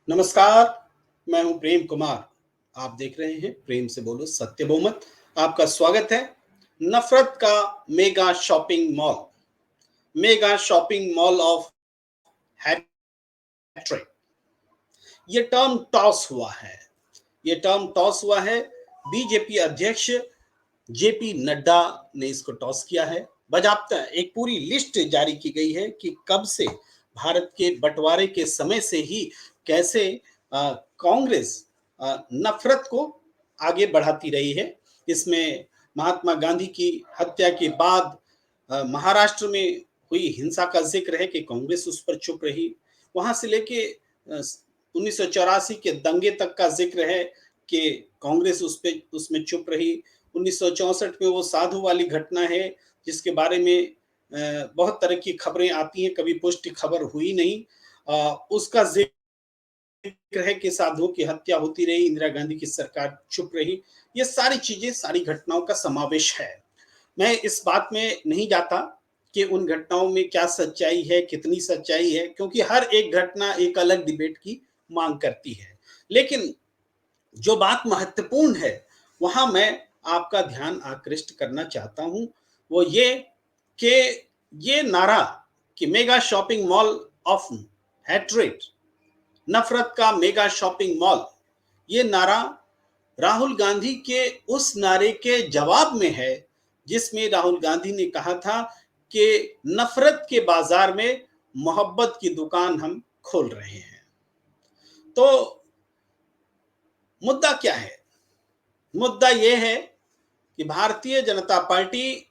नमस्कार, मैं हूं प्रेम कुमार। आप देख रहे हैं प्रेम से बोलो सत्य बहुमत। आपका स्वागत है। नफरत का mega shopping mall, mega shopping mall of hatred, ये टर्म टॉस हुआ है। ये टर्म टॉस हुआ है। बीजेपी अध्यक्ष जेपी नड्डा ने इसको टॉस किया है। बजाबता एक पूरी लिस्ट जारी की गई है कि कब से भारत के बंटवारे के समय से ही कैसे कांग्रेस नफरत को आगे बढ़ाती रही है। इसमें महात्मा गांधी की हत्या के बाद महाराष्ट्र में हुई हिंसा का जिक्र है कि कांग्रेस उस पर चुप रही। वहां से लेके 1984 के दंगे तक का जिक्र है कि कांग्रेस उसमें चुप रही। 1964 में वो साधु वाली घटना है जिसके बारे में बहुत तरह की खबरें आती हैं, कभी पुष्टि खबर हुई नहीं। उसका जिक्र है कि साधुओं की हत्या होती रही, इंदिरा गांधी की सरकार चुप रही। ये सारी चीजें, सारी घटनाओं का समावेश है। मैं इस बात में नहीं जाता कि उन घटनाओं में क्या सच्चाई है, कितनी सच्चाई है, क्योंकि हर एक घटना एक अलग डिबेट की मांग करती है। लेकिन जो बात महत्वपूर्ण है, वहां मैं आपका ध्यान आकृष्ट करना चाहता हूं, वो ये कि ये नारा कि mega shopping mall of hatred, नफरत का मेगा शॉपिंग मॉल, ये नारा राहुल गांधी के उस नारे के जवाब में है जिसमें राहुल गांधी ने कहा था कि नफरत के बाजार में मोहब्बत की दुकान हम खोल रहे हैं। तो मुद्दा क्या है? मुद्दा यह है कि भारतीय जनता पार्टी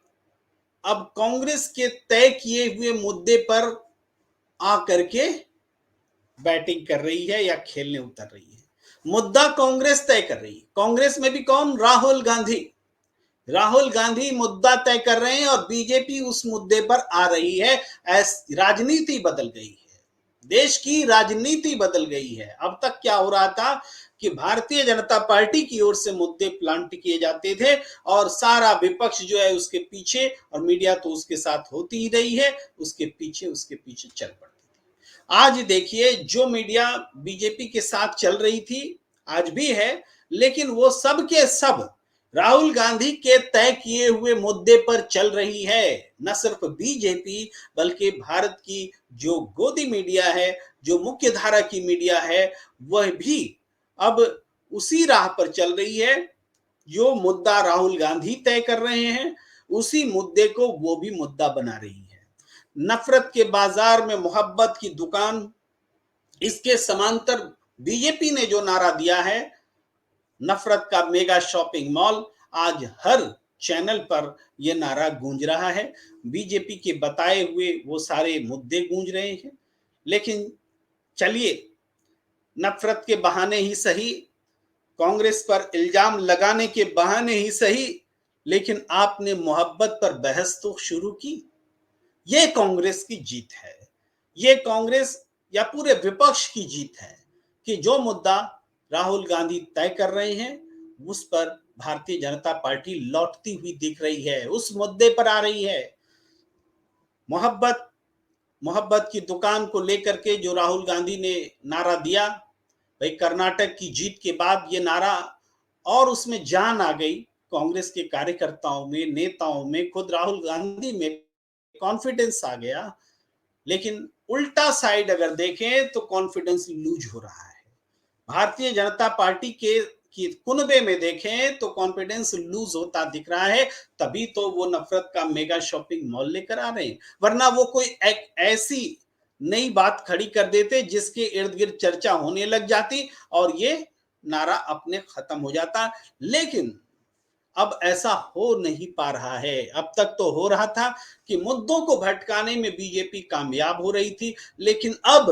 अब कांग्रेस के तय किए हुए मुद्दे पर आकर के बैटिंग कर रही है या खेलने उतर रही है। मुद्दा कांग्रेस तय कर रही है। कांग्रेस में भी कौन? राहुल गांधी। राहुल गांधी मुद्दा तय कर रहे हैं और बीजेपी उस मुद्दे पर आ रही है। राजनीति बदल गई है, देश की राजनीति बदल गई है। अब तक क्या हो रहा था कि भारतीय जनता पार्टी की ओर से मुद्दे प्लांट किए जाते थे और सारा विपक्ष जो है उसके पीछे, और मीडिया तो उसके साथ होती ही रही है, उसके पीछे चल पड़ती थी। आज देखिए, जो मीडिया बीजेपी के साथ चल रही थी, आज भी है, लेकिन वो सब के सब राहुल गांधी के तय किए हुए मुद्दे पर चल रही है। न सिर्फ बीजेपी, बल्कि भारत की जो गोदी मीडिया है, जो मुख्य धारा की मीडिया है, वह भी अब उसी राह पर चल रही है। जो मुद्दा राहुल गांधी तय कर रहे हैं, उसी मुद्दे को वो भी मुद्दा बना रही है। नफरत के बाजार में मोहब्बत की दुकान, इसके समांतर बीजेपी ने जो नारा दिया है, नफरत का मेगा शॉपिंग मॉल, आज हर चैनल पर यह नारा गूंज रहा है। बीजेपी के बताए हुए वो सारे मुद्दे गूंज रहे हैं। लेकिन चलिए, नफरत के बहाने ही सही, कांग्रेस पर इल्जाम लगाने के बहाने ही सही, लेकिन आपने मोहब्बत पर बहस तो शुरू की। ये कांग्रेस की जीत है। ये कांग्रेस या पूरे विपक्ष की जीत है कि जो मुद्दा राहुल गांधी तय कर रहे हैं, उस पर भारतीय जनता पार्टी लौटती हुई दिख रही है, उस मुद्दे पर आ रही है। मोहब्बत मोहब्बत की दुकान को लेकर के जो राहुल गांधी ने नारा दिया, भाई कर्नाटक की जीत के बाद ये नारा, और उसमें जान आ गई कांग्रेस के कार्यकर्ताओं में, नेताओं में, खुद राहुल गांधी में कॉन्फिडेंस आ गया। लेकिन उल्टा साइड अगर देखें तो कॉन्फिडेंस लूज हो रहा है। भारतीय जनता पार्टी के की कुनबे में देखें तो कॉन्फिडेंस लूज होता दिख रहा है। तभी तो वो नफरत का मेगा शॉपिंग मॉल लेकर आ रहे हैं, वरना वो कोई एक ऐसी नई बात खड़ी कर देते जिसके इर्द गिर्द चर्चा होने लग जाती और ये नारा अपने खत्म हो जाता। लेकिन अब ऐसा हो नहीं पा रहा है। अब तक तो हो रहा था कि मुद्दों को भटकाने में बीजेपी कामयाब हो रही थी, लेकिन अब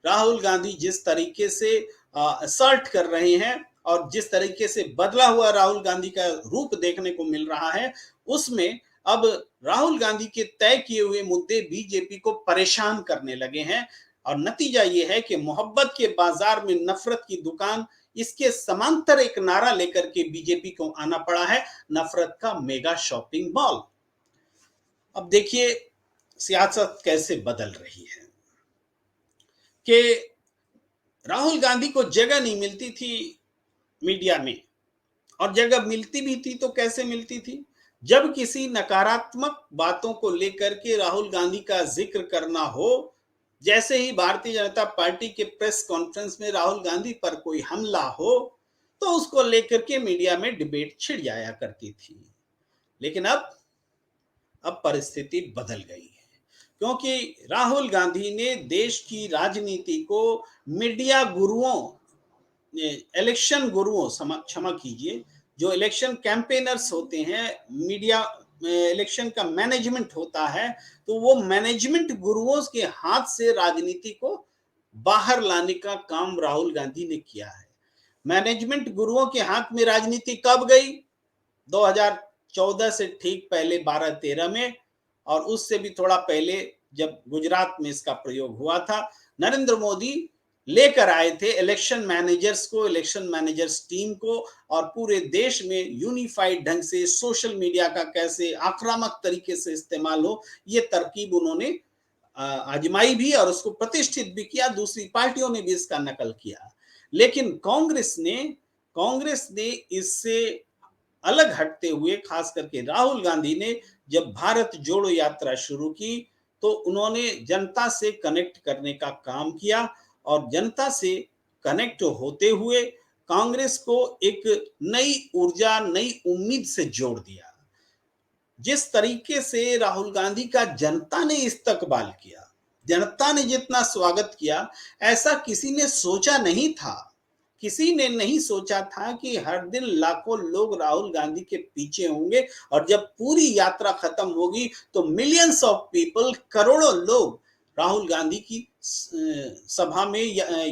राहुल गांधी जिस तरीके से असर्ट कर रहे हैं और जिस तरीके से बदला हुआ राहुल गांधी का रूप देखने को मिल रहा है, उसमें अब राहुल गांधी के तय किए हुए मुद्दे बीजेपी को परेशान करने लगे हैं। और नतीजा ये है कि मोहब्बत के बाजार में नफरत की दुकान, इसके समांतर एक नारा लेकर के बीजेपी को आना पड़ा है, नफरत का मेगा शॉपिंग मॉल। अब देखिए सियासत कैसे बदल रही है कि राहुल गांधी को जगह नहीं मिलती थी मीडिया में, और जगह मिलती भी थी तो कैसे मिलती थी? जब किसी नकारात्मक बातों को लेकर के राहुल गांधी का जिक्र करना हो, जैसे ही भारतीय जनता पार्टी के प्रेस कॉन्फ्रेंस में राहुल गांधी पर कोई हमला हो, तो उसको लेकर के मीडिया में डिबेट छिड़ जाया करती थी। लेकिन अब परिस्थिति बदल गई है, क्योंकि राहुल गांधी ने देश की राजनीति को मीडिया गुरुओं, इलेक्शन गुरुओं, क्षमा कीजिए, जो इलेक्शन कैंपेनर्स होते हैं, मीडिया इलेक्शन का मैनेजमेंट होता है, तो वो मैनेजमेंट गुरुओं के हाथ से राजनीति को बाहर लाने का काम राहुल गांधी ने किया है। मैनेजमेंट गुरुओं के हाथ में राजनीति कब गई? 2014 से ठीक पहले 12-13 में, और उससे भी थोड़ा पहले जब गुजरात में इसका प्रयोग हुआ था। नरेंद्र मोदी लेकर आए थे इलेक्शन मैनेजर्स को, इलेक्शन मैनेजर्स टीम को, और पूरे देश में यूनिफाइड ढंग से सोशल मीडिया का कैसे आक्रामक तरीके से इस्तेमाल हो, ये तरकीब उन्होंने आजमाई भी और उसको प्रतिष्ठित भी किया। दूसरी पार्टियों ने भी इसका नकल किया, लेकिन कांग्रेस ने इससे अलग हटते हुए, खास करके राहुल गांधी ने जब भारत जोड़ो यात्रा शुरू की, तो उन्होंने जनता से कनेक्ट करने का काम किया, और जनता से कनेक्ट होते हुए कांग्रेस को एक नई ऊर्जा, नई उम्मीद से जोड़ दिया। जिस तरीके से राहुल गांधी का जनता ने इस्तकबाल किया, जनता ने जितना स्वागत किया, ऐसा किसी ने सोचा नहीं था। किसी ने नहीं सोचा था कि हर दिन लाखों लोग राहुल गांधी के पीछे होंगे, और जब पूरी यात्रा खत्म होगी तो मिलियंस ऑफ पीपल, करोड़ों लोग राहुल गांधी की सभा में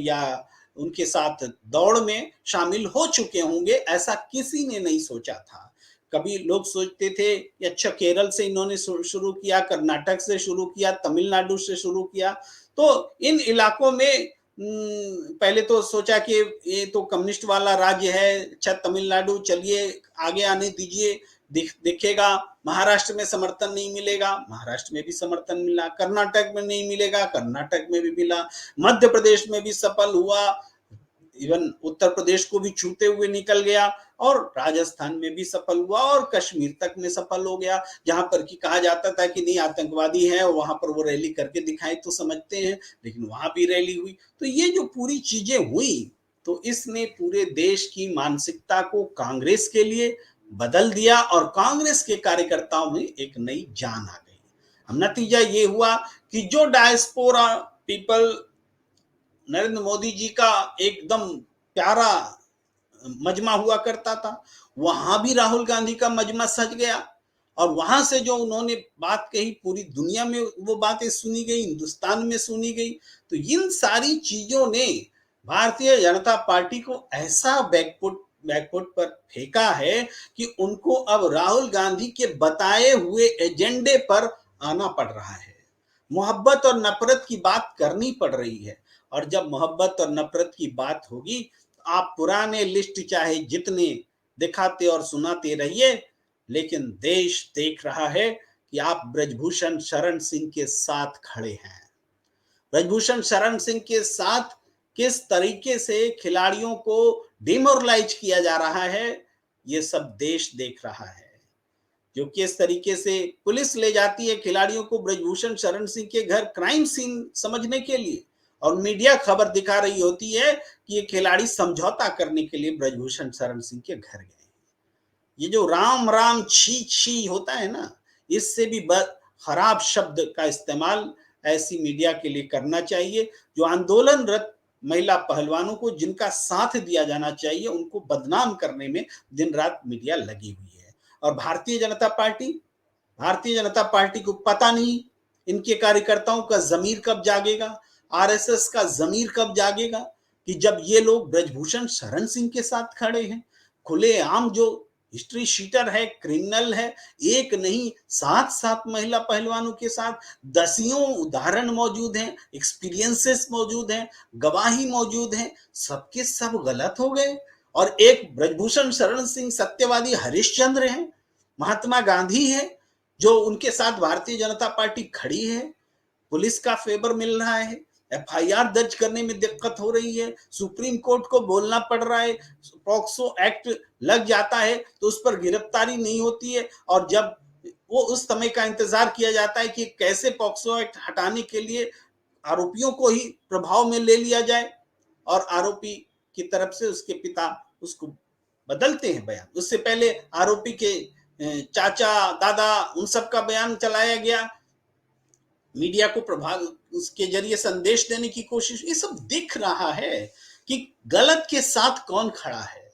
या उनके साथ दौड़ में शामिल हो चुके होंगे। ऐसा किसी ने नहीं सोचा था। कभी लोग सोचते थे कि अच्छा, केरल से इन्होंने शुरू किया, कर्नाटक से शुरू किया, तमिलनाडु से शुरू किया, तो इन इलाकों में पहले तो सोचा कि ये तो कम्युनिस्ट वाला राज्य है, अच्छा तमिलनाडु चलिए आगे आने दीजिए, दिखेगा। महाराष्ट्र में समर्थन नहीं मिलेगा, महाराष्ट्र में भी समर्थन मिला, कर्नाटक में नहीं मिलेगा, कर्नाटक में भी मिला, मध्य प्रदेश में भी सफल हुआ, इवन उत्तर प्रदेश को भी छूते हुए निकल गया, और राजस्थान में भी सफल हुआ, और कश्मीर तक में सफल हो गया, जहां पर कि कहा जाता था कि नहीं आतंकवादी है, वहां पर वो रैली करके दिखाई तो समझते हैं, लेकिन वहां भी रैली हुई। तो ये जो पूरी चीजें हुई, तो इसने पूरे देश की मानसिकता को कांग्रेस के लिए बदल दिया, और कांग्रेस के कार्यकर्ताओं में एक नई जान आ गई। अब नतीजा ये हुआ कि जो डायस्पोरा पीपल नरेंद्र मोदी जी का एकदम प्यारा मजमा हुआ करता था, वहां भी राहुल गांधी का मजमा सज गया, और वहां से जो उन्होंने बात कही, पूरी दुनिया में वो बातें सुनी गई, हिंदुस्तान में सुनी गई। तो इन सारी चीजों ने भारतीय जनता पार्टी को ऐसा बैकफुट पर फेंका है कि उनको अब राहुल गांधी के बताए हुए एजेंडे पर आना पड़ रहा है। मोहब्बत और नफरत की बात करनी पड़ रही है, और जब मोहब्बत और नफरत की बात होगी, तो आप पुराने लिस्ट चाहे जितने दिखाते और सुनाते रहिए, लेकिन देश देख रहा है कि आप ब्रजभूषण शरण सिंह के साथ खड़े हैं। ब्रजभूषण शरण सिंह के साथ किस तरीके से खिलाड़ियों को डिमोरलाइज किया जा रहा है, ये सब देश देख रहा है। जो किस तरीके से पुलिस ले जाती है खिलाड़ियों को ब्रजभूषण शरण सिंह के घर क्राइम सीन समझने के लिए, और मीडिया खबर दिखा रही होती है कि ये खिलाड़ी समझौता करने के लिए ब्रजभूषण शरण सिंह के घर गए। ये जो राम राम छी छी होता है ना, इससे भी खराब शब्द का इस्तेमाल ऐसी मीडिया के लिए करना चाहिए। जो आंदोलनरत महिला पहलवानों को जिनका साथ दिया जाना चाहिए, उनको बदनाम करने में दिन रात मीडिया लगी हुई है। और भारतीय जनता पार्टी को पता नहीं इनके कार्यकर्ताओं का जमीर कब जागेगा, आरएसएस का जमीर कब जागेगा, कि जब ये लोग ब्रजभूषण शरण सिंह के साथ खड़े हैं। खुलेआम जो हिस्ट्री शीटर है, क्रिमिनल है, एक नहीं 7 महिला पहलवानों के साथ, दसियों उदाहरण मौजूद हैं, एक्सपीरियंसेस मौजूद हैं, गवाही मौजूद हैं, सबके सब गलत हो गए। और एक ब्रजभूषण शरण सिंह सत्यवादी हरिश्चंद्र हैं, महात्मा गांधी है, जो उनके साथ भारतीय जनता पार्टी खड़ी है, पुलिस का फेवर मिल रहा है। एफआईआर दर्ज करने में दिक्कत हो रही है, सुप्रीम कोर्ट को बोलना पड़ रहा है, पॉक्सो एक्ट लग जाता है तो उस पर गिरफ्तारी नहीं होती है, और जब वो उस समय का इंतजार किया जाता है कि कैसे पॉक्सो एक्ट हटाने के लिए आरोपियों को ही प्रभाव में ले लिया जाए, और आरोपी की तरफ से उसके पिता उसको बदलते हैं बयान। उससे पहले आरोपी के चाचा दादा उन सब का बयान चलाया गया, मीडिया को प्रभाव उसके जरिए संदेश देने की कोशिश। ये सब दिख रहा है कि गलत के साथ कौन खड़ा है।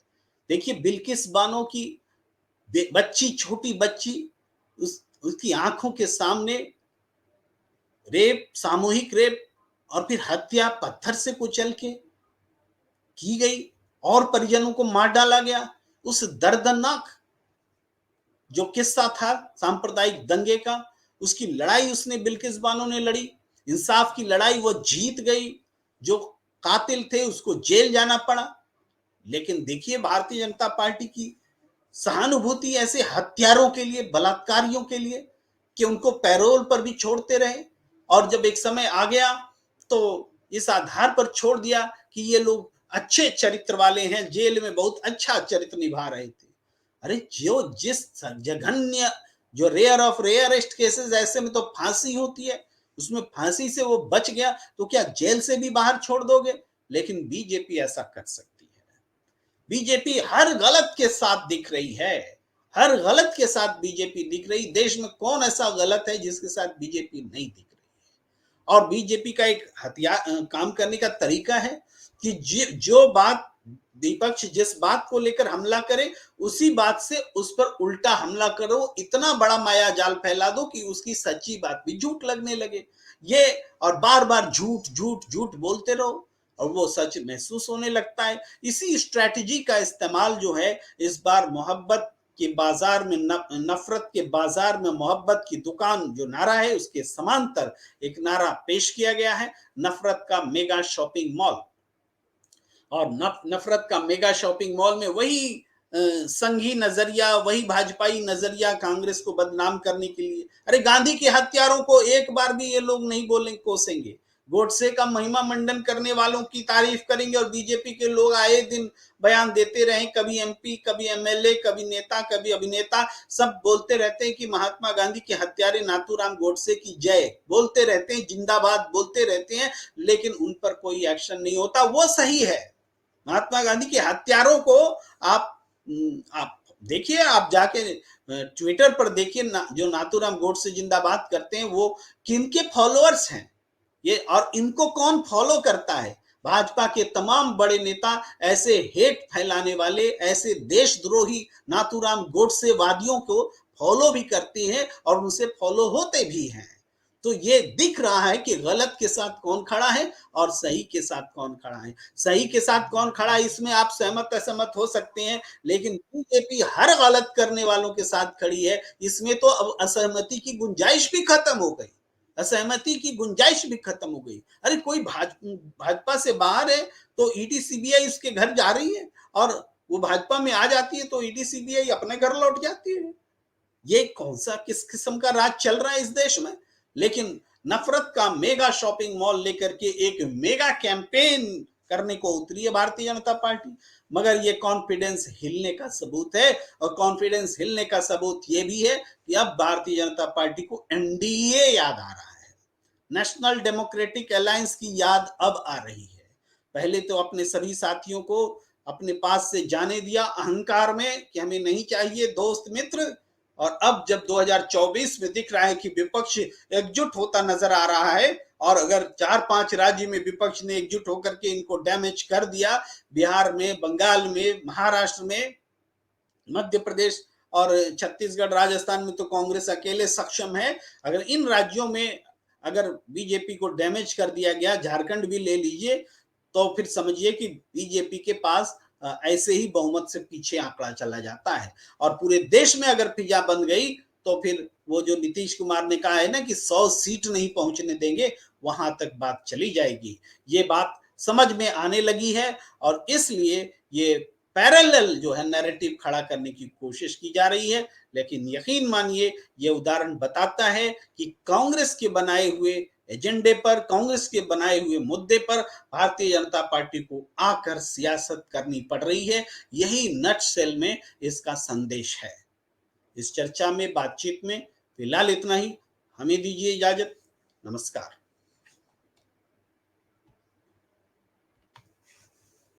देखिए बिल्किस बानो की बच्ची, छोटी बच्ची, उसकी आंखों के सामने रेप, सामूहिक रेप और फिर हत्या पत्थर से कुचल के की गई और परिजनों को मार डाला गया। उस दर्दनाक जो किस्सा था सांप्रदायिक दंगे का, उसकी लड़ाई उसने, बिल्किस बानो ने लड़ी, इंसाफ की लड़ाई वो जीत गई। जो कातिल थे उसको जेल जाना पड़ा। लेकिन देखिए भारतीय जनता पार्टी की सहानुभूति ऐसे हत्यारों के लिए, बलात्कारियों के लिए, कि उनको पैरोल पर भी छोड़ते रहे, और जब एक समय आ गया तो इस आधार पर छोड़ दिया कि ये लोग अच्छे चरित्र वाले हैं, जेल में बहुत अच्छा चरित्र निभा रहे थे। अरे जो जिस जघन्य, जो रेयर ऑफ रेयरेस्ट केसेस, ऐसे में तो फांसी होती है, उसमें फांसी से वो बच गया तो क्या जेल से भी बाहर छोड़ दोगे? लेकिन बीजेपी ऐसा कर सकती है। बीजेपी हर गलत के साथ दिख रही है, हर गलत के साथ बीजेपी दिख रही। देश में कौन ऐसा गलत है जिसके साथ बीजेपी नहीं दिख रही है? और बीजेपी का एक हथियार, काम करने का तरीका है कि जो बात विपक्ष जिस बात को लेकर हमला करे, उसी बात से उस पर उल्टा हमला करो, इतना बड़ा माया जाल फैला दो कि उसकी सच्ची बात भी झूठ लगने लगे। ये, और बार बार झूठ झूठ झूठ बोलते रहो और वो सच महसूस होने लगता है। इसी स्ट्रैटेजी का इस्तेमाल जो है इस बार मोहब्बत के बाजार में, नफरत के बाजार में मोहब्बत की दुकान जो नारा है उसके समांतर एक नारा पेश किया गया है, नफरत का मेगा शॉपिंग मॉल। और नफरत का मेगा शॉपिंग मॉल में वही संघी नजरिया, वही भाजपाई नजरिया कांग्रेस को बदनाम करने के लिए। अरे गांधी के हत्यारों को एक बार भी ये लोग नहीं बोलेंगे, कोसेंगे। गोडसे का महिमा मंडन करने वालों की तारीफ करेंगे, और बीजेपी के लोग आए दिन बयान देते रहे, कभी एमपी, कभी एमएलए, कभी नेता, कभी अभिनेता, सब बोलते रहते हैं कि महात्मा गांधी के हत्यारे नाथूराम गोडसे की जय, बोलते रहते हैं, जिंदाबाद बोलते रहते हैं, लेकिन उन पर कोई एक्शन नहीं होता। वो सही है, महात्मा गांधी के हत्यारों को आप देखिए, आप जाके ट्विटर पर देखिए, जो नाथूराम गोडसे जिंदाबाद करते हैं वो किनके फॉलोअर्स हैं ये, और इनको कौन फॉलो करता है? भाजपा के तमाम बड़े नेता ऐसे हेट फैलाने वाले, ऐसे देशद्रोही नाथूराम गोडसे वादियों को फॉलो भी करते हैं और उनसे फॉलो होते भी हैं। तो ये दिख रहा है कि गलत के साथ कौन खड़ा है और सही के साथ कौन खड़ा है। सही के साथ कौन खड़ा है इसमें आप सहमत असहमत हो सकते हैं, लेकिन बीजेपी हर गलत करने वालों के साथ खड़ी है, इसमें तो अब असहमति की गुंजाइश भी खत्म हो गई। असहमति की गुंजाइश भी खत्म हो गई। अरे कोई भाजपा से बाहर है तो ईडी सीबीआई उसके घर जा रही है, और वो भाजपा में आ जाती है तो ईडी सीबीआई अपने घर लौट जाती है। ये कौन सा, किस किस्म का राज चल रहा है इस देश में? लेकिन नफरत का मेगा शॉपिंग मॉल लेकर के एक मेगा कैंपेन करने को उतरी है भारतीय जनता पार्टी। मगर ये कॉन्फिडेंस हिलने का सबूत है, और कॉन्फिडेंस हिलने का सबूत ये भी है कि अब भारतीय जनता पार्टी को एनडीए याद आ रहा है, नेशनल डेमोक्रेटिक अलायंस की याद अब आ रही है। पहले तो अपने सभी साथियों को अपने पास से जाने दिया अहंकार में कि हमें नहीं चाहिए दोस्त मित्र, और अब जब 2024 में दिख रहा है कि विपक्ष एकजुट होता नजर आ रहा है, और अगर 4-5 राज्य में विपक्ष ने एकजुट होकर के इनको डैमेज कर दिया, बिहार में, बंगाल में, महाराष्ट्र में, मध्य प्रदेश और छत्तीसगढ़, राजस्थान में तो कांग्रेस अकेले सक्षम है। अगर इन राज्यों में अगर बीजेपी को डैमेज कर दिया गया, झारखंड भी ले लीजिए, तो फिर समझिए कि बीजेपी के पास ऐसे ही बहुमत से पीछे आंकड़ा चला जाता है। और पूरे देश में अगर फिजा बन गई तो फिर वो जो नीतीश कुमार ने कहा है ना कि 100 सीट नहीं पहुंचने देंगे, वहां तक बात चली जाएगी। ये बात समझ में आने लगी है, और इसलिए ये पैरेलल जो है नैरेटिव खड़ा करने की कोशिश की जा रही है। लेकिन यकीन मानिए, ये उदाहरण बताता है कि कांग्रेस के बनाए हुए एजेंडे पर, कांग्रेस के बनाए हुए मुद्दे पर भारतीय जनता पार्टी को आकर सियासत करनी पड़ रही है। यही नटशेल में इसका संदेश है। इस चर्चा में, बातचीत में फिलहाल इतना ही। हमें दीजिए इजाजत। नमस्कार।